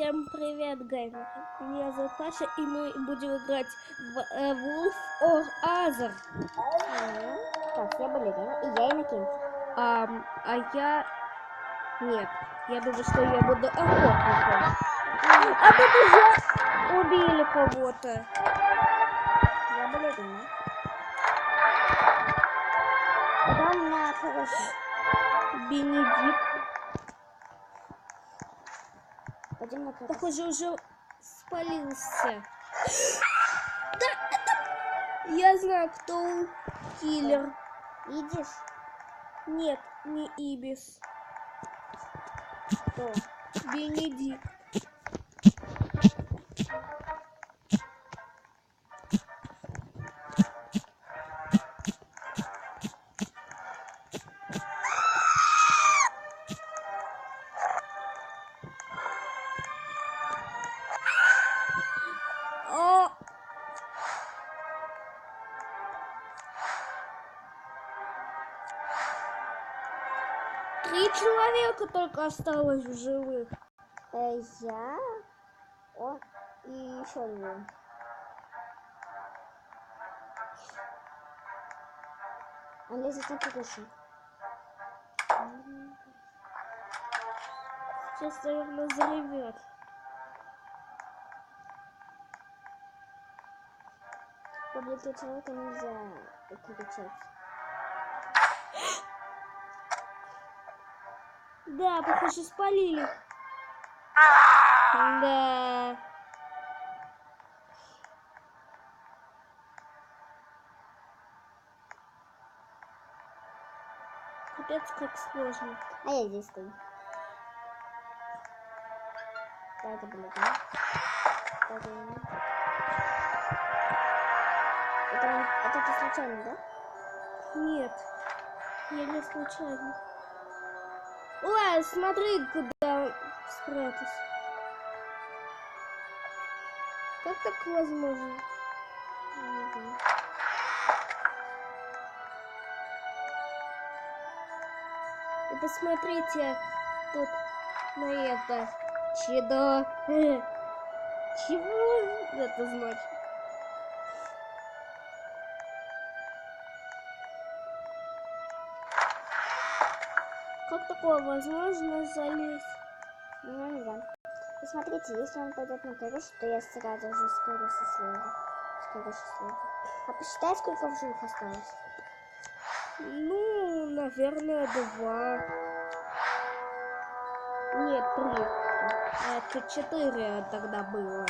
Всем привет, геймеры! Меня зовут Паша, и мы будем играть в Wolf or Other. Так, я балерина, и я Иннокентий. А я... Нет, я думаю, что я буду охотником. А тут уже убили кого-то. Я балерина. Потом на крышу. Бенедикт. Пойдем на крышу. Похоже, уже спалился. Да, это... Я знаю, кто киллер. Видишь? Нет, не Ибис. Кто? Бенедикт. О! Три человека только осталось в живых. Я. О, и еще двое. Он лезет на крышу. Сейчас, наверное, заревет. Публике человека нельзя кричать. Да, похоже, спалили. Да. Капец, как сложно. А я здесь стою. Да, это балерина. Это ты случайно, да? Нет, я не случайно. Ой, смотри, куда он спрятался. Как так возможно? Не знаю. И посмотрите тут на это. Чудо. Чего это значит? Как такое возможно залезть? Ну, не знаю. Посмотрите, если он пойдет на крышу, то я сразу же с крыши слезу. А посчитай, сколько в живых осталось. Ну, наверное, 2. Нет, 3. Это 4 тогда было.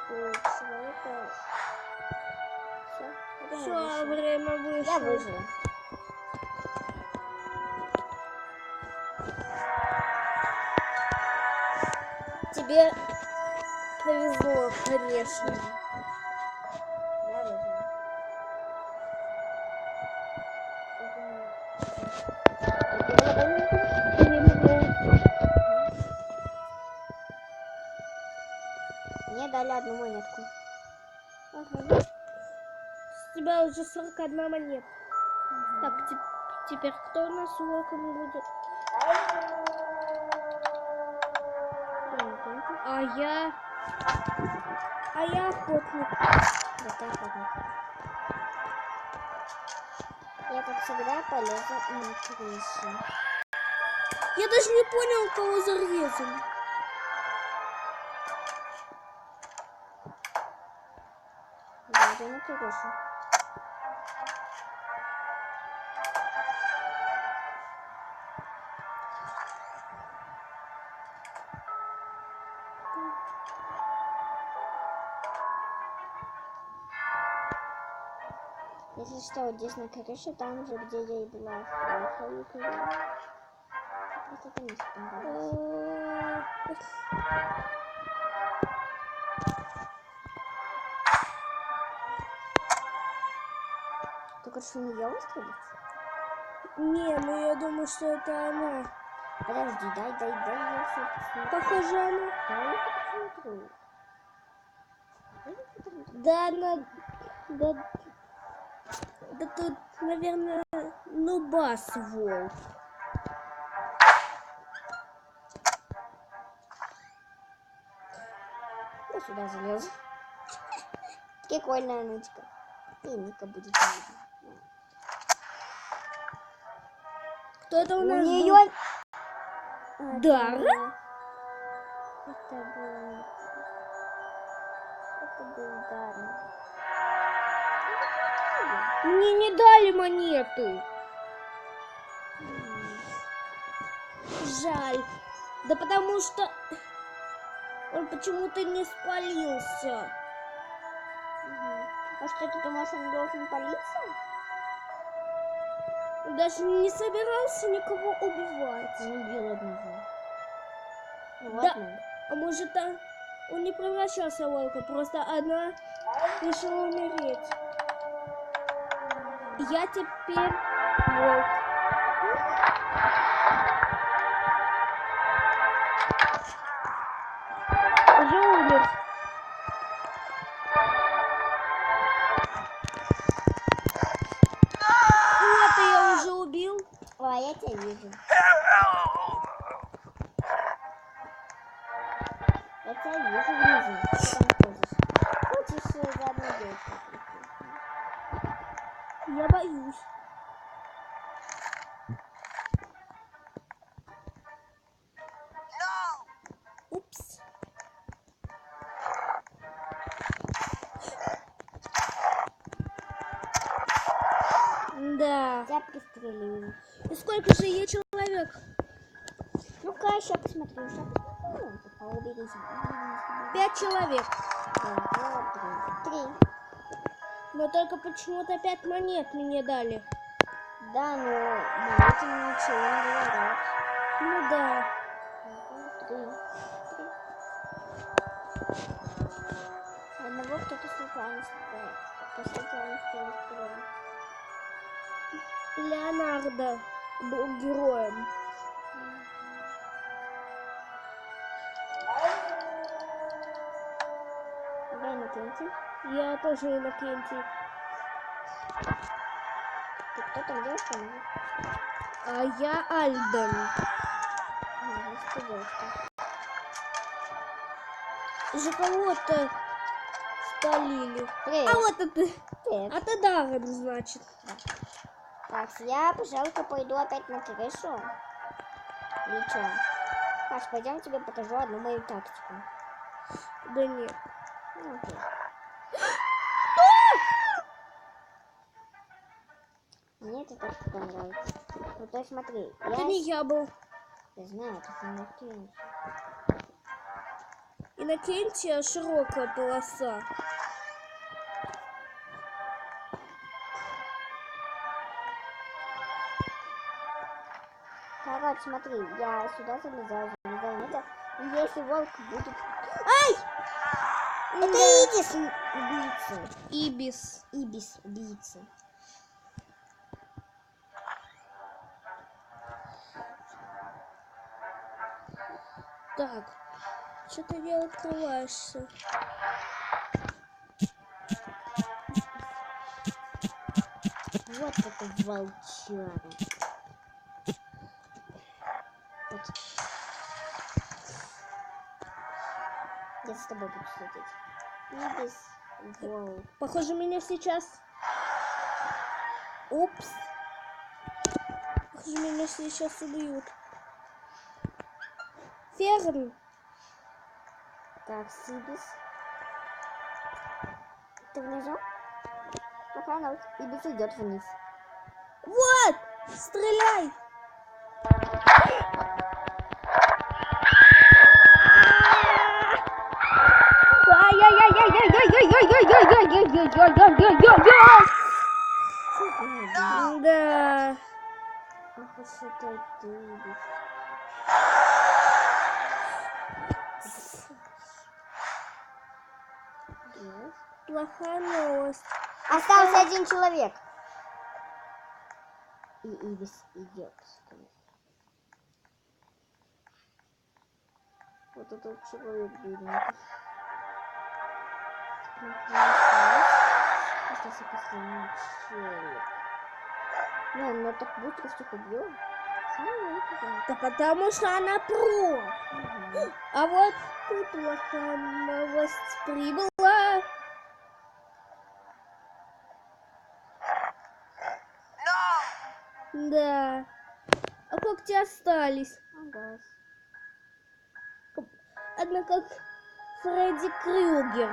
Человека... Все, время вышло. Я выжила. Тебе повезло, конечно. Я выжила. Мне дали одну монетку. Ага. С тебя уже 41 монет. Так, теперь кто у нас волком будет? А я охотник. Да, ты охотник. Я, как всегда, полезу на крышу. Я даже не понял, кого зарезали. Да, иду на крышу. Если что, вот здесь на крыше, там же, где я и была в Халукове. Просто это место понравилось. Ты хочешь в нее выстрелить? Не, ну я думаю, что это она. Подожди, дай, я все посмотрю. Похоже, она. Дай я все посмотрю. Да, она... Да тут, наверное, нубас волк. Ника сюда залез. Прикольная нычка. И Ника будет видно. Кто это у У нас был? нее... Дара? Это был Дара. Мне не дали монету. Жаль. Да потому что он почему-то не спалился. А что ты думаешь, он должен палиться? Он даже не собирался никого убивать. Он убил одного. Ну Да. ладно. А может, он не превращался в волка, просто она решила умереть. Я теперь волк. Уже умер. Вот и я уже убил. О, я тебя вижу. Я тебя вижу внизу. Ты там ходишь. Хочешь за одной девочкой прийти? Я боюсь. Упс. Да. Тебя пристрелили. И сколько же я человек? Ну-ка, еще посмотрю. Еще посмотрю. Уберись. 5 человек. Три. Но только почему-то 5 монет мне дали. Да, но на этим ничего не говорят. Ну да. Три. Одного кто-то случайно стрелял. По случайности стрелял. Леонардо был героем. Я Иннокентий. Я тоже Иннокентий. Ты кто там девушка? А я Альден. Значит, ты девушка. Уже кого-то спалили. Привет. А вот это. Привет. А ты Даррен, значит. Так, я, пожалуй, пойду опять на крышу. Или что? Паш, пойдем тебе покажу одну мою тактику. Да нет. Ну, окей. Мне эта тактика нравится. Ну, то есть смотри, Это не я был. Я знаю, это Иннокентий. Иннокентия широкая полоса. Короче, смотри, я сюда залезаю на это. И если волк будет... Ай! Это Идис убийца. Ибис. Убийца. Так. Что ты не открываешься? Вот это волчара. Вот. Я с тобой буду следить. Идис, волк. Похоже, меня сейчас... Упс. Похоже, меня сейчас убьют. Ферн. Так, Сибис. Ты внизу? Пока она Ибис идет вниз. Вот! Стреляй! Да. Ах уж это ты, Ибис. Плохая новость. Остался один человек. И Ибис идет. Вот этот человек бедненький. Остался последний человек. Ну, она так быстро всех убила. Да потому что она про. Угу. Да. А вот тут плохая новость прибыла. Да. А когти остались. Ага. Однако Фредди Крюгер.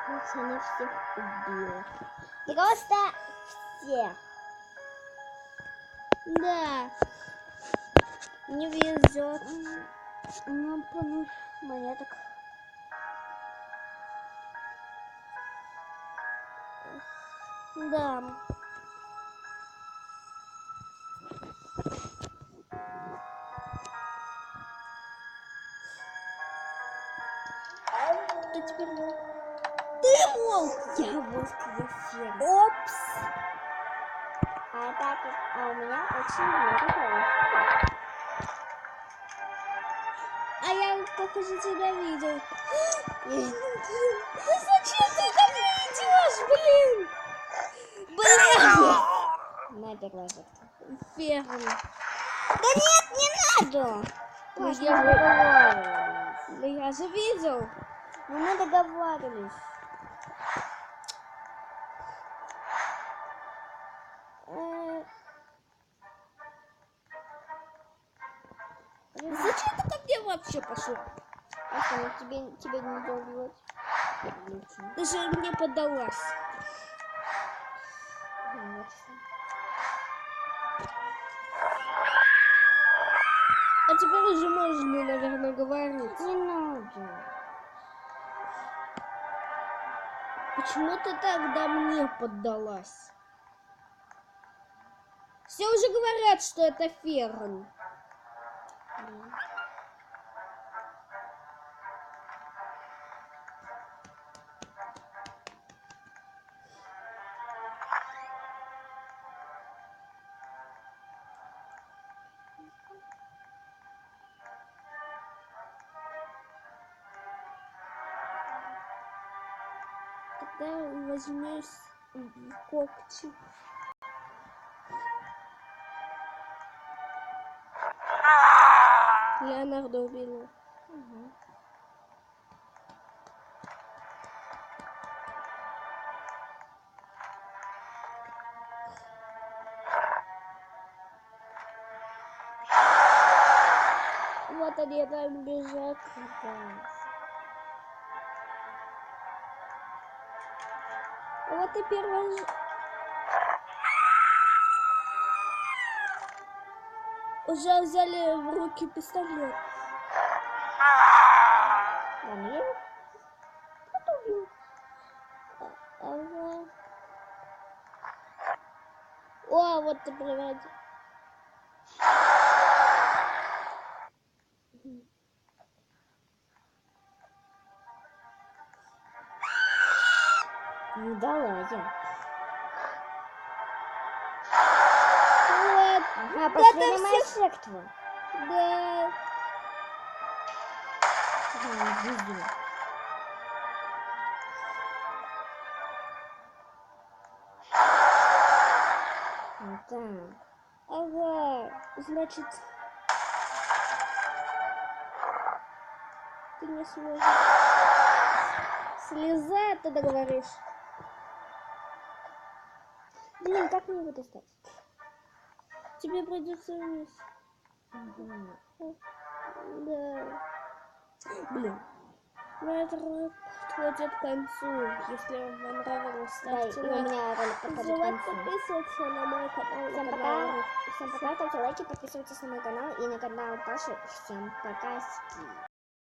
Лучше не всех убил. Просто всех. Да. Не везет. Нам по монеток. Да. Кто теперь волк? Ты волк! Я волк, я ферм. Опс! А у меня очень много голов. А я, похоже, тебя видел. Да зачем ты ко мне идешь, блин? Блин! Моя первая жертва. Ферм. Да нет, не надо! Ну, Паш, я мы же- договаривались. Да я же видел. Ну, мы договаривались. Зачем ты ко мне вообще пошла? Паша, ну тебе нельзя убивать. Отлично. Ты же мне поддалась. Конечно. А теперь уже можно, наверное, говорить. Не надо. Почему ты тогда мне поддалась? Все уже говорят, что это Ферн. Тогда возьмусь в когти. Леонардо убила. Угу. Вот они там бежат. А вот и первая уже взяли в руки пистолет. Ладно, я его убью. Ага. О, вот ты приводишь. Не дала я. Вот. Ага, Да последняя там моя всех- жертва. Да. Ага, звезду. Ну да. Ага. Значит, ты не сможешь. Слеза, ты договоришь. Блин, как мне его достать? Тебе придется вниз. Ага. Да. Блин. На этот ролик подходит к концу. Если вам понравилось, Да, и ставьте у лайк. меня ролик Не подходит к забывайте концу. подписываться на мой канал. Всем на пока. канал Всем пока, ставьте лайки, подписывайтесь на мой канал и на канал Паши. Всем пока.